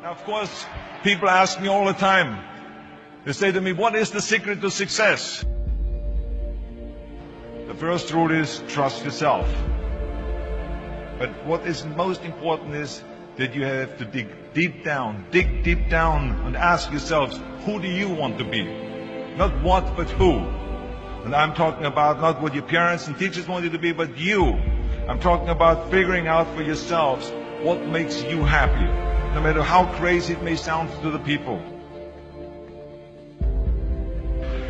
Now, of course, people ask me all the time, they say to me, what is the secret to success? The first rule is trust yourself. But what is most important is that you have to dig deep down and ask yourselves, who do you want to be? Not what, but who. And I'm talking about not what your parents and teachers want you to be, but you. I'm talking about figuring out for yourselves what makes you happy, no matter how crazy it may sound to the people.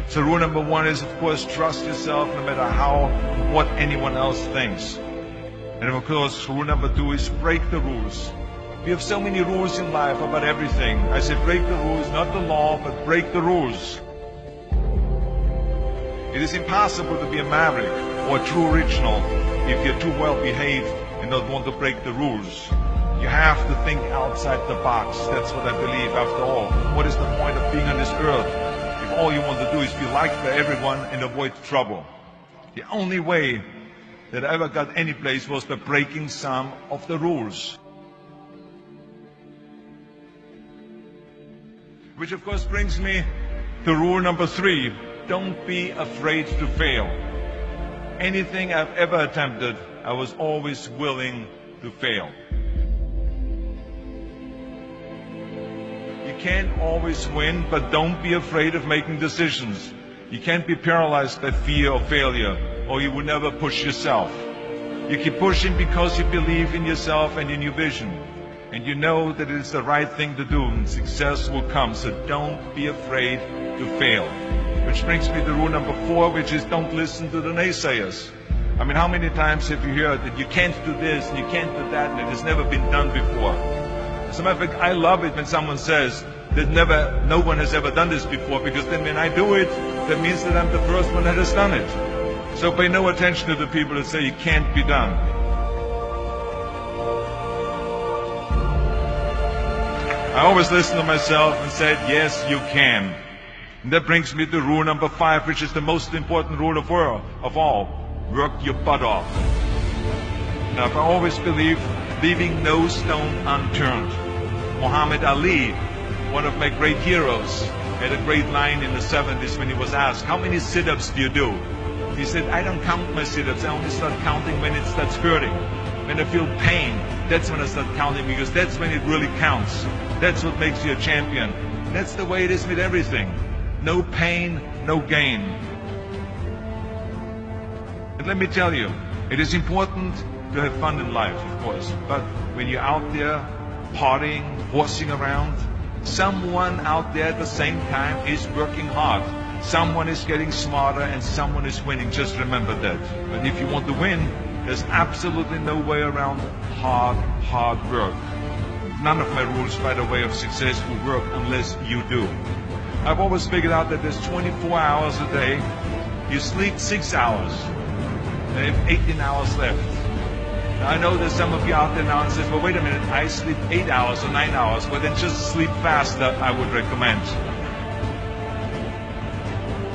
So rule number one is, of course, trust yourself no matter what anyone else thinks. And of course, rule number two is break the rules. We have so many rules in life about everything. I say break the rules, not the law, but break the rules. It is impossible to be a maverick or a true original if you're too well behaved and don't want to break the rules. You have to think outside the box. That's what I believe. After all, what is the point of being on this earth if all you want to do is be liked by everyone and avoid trouble? The only way that I ever got any place was by breaking some of the rules. Which of course brings me to rule number three. Don't be afraid to fail. Anything I've ever attempted, I was always willing to fail. You can't always win, but don't be afraid of making decisions. You can't be paralyzed by fear of failure, or you will never push yourself. You keep pushing because you believe in yourself and in your vision. And you know that it is the right thing to do, and success will come. So don't be afraid to fail. Which brings me to rule number four, which is don't listen to the naysayers. I mean, how many times have you heard that you can't do this and you can't do that and it has never been done before? As a matter of fact, I love it when someone says that no one has ever done this before, because then when I do it, that means that I'm the first one that has done it. So pay no attention to the people that say it can't be done. I always listen to myself and said, yes, you can. And that brings me to rule number five, which is the most important rule of all. Work your butt off. Now, I always believe leaving no stone unturned. Muhammad Ali, one of my great heroes, had a great line in the 70s when he was asked, how many sit-ups do you do? He said, I don't count my sit-ups. I only start counting when it starts hurting. When I feel pain, that's when I start counting, because that's when it really counts. That's what makes you a champion. And that's the way it is with everything. No pain, no gain. And let me tell you, it is important to have fun in life, of course. But when you're out there partying, horsing around, someone out there at the same time is working hard. Someone is getting smarter and someone is winning. Just remember that. But if you want to win, there's absolutely no way around hard work. None of my rules, by the way, of success will work unless you do. I've always figured out that there's 24 hours a day. You sleep 6 hours. And you have 18 hours left. Now, I know there's some of you out there now and says, well, wait a minute, I sleep 8 hours or 9 hours. Well, then just sleep faster, I would recommend.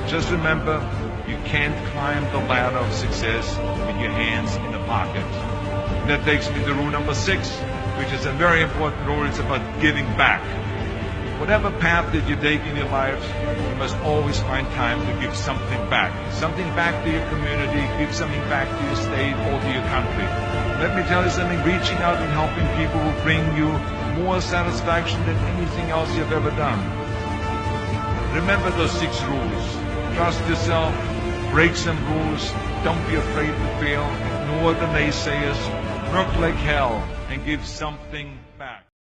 Just remember, you can't climb the ladder of success with your hands in the pocket. And that takes me to rule number 6, which is a very important rule. It's about giving back. Whatever path that you take in your lives, you must always find time to give something back. Something back to your community, give something back to your state or to your country. Let me tell you something, reaching out and helping people will bring you more satisfaction than anything else you've ever done. Remember those 6 rules. Trust yourself, break some rules, don't be afraid to fail, ignore the naysayers, work like hell, and give something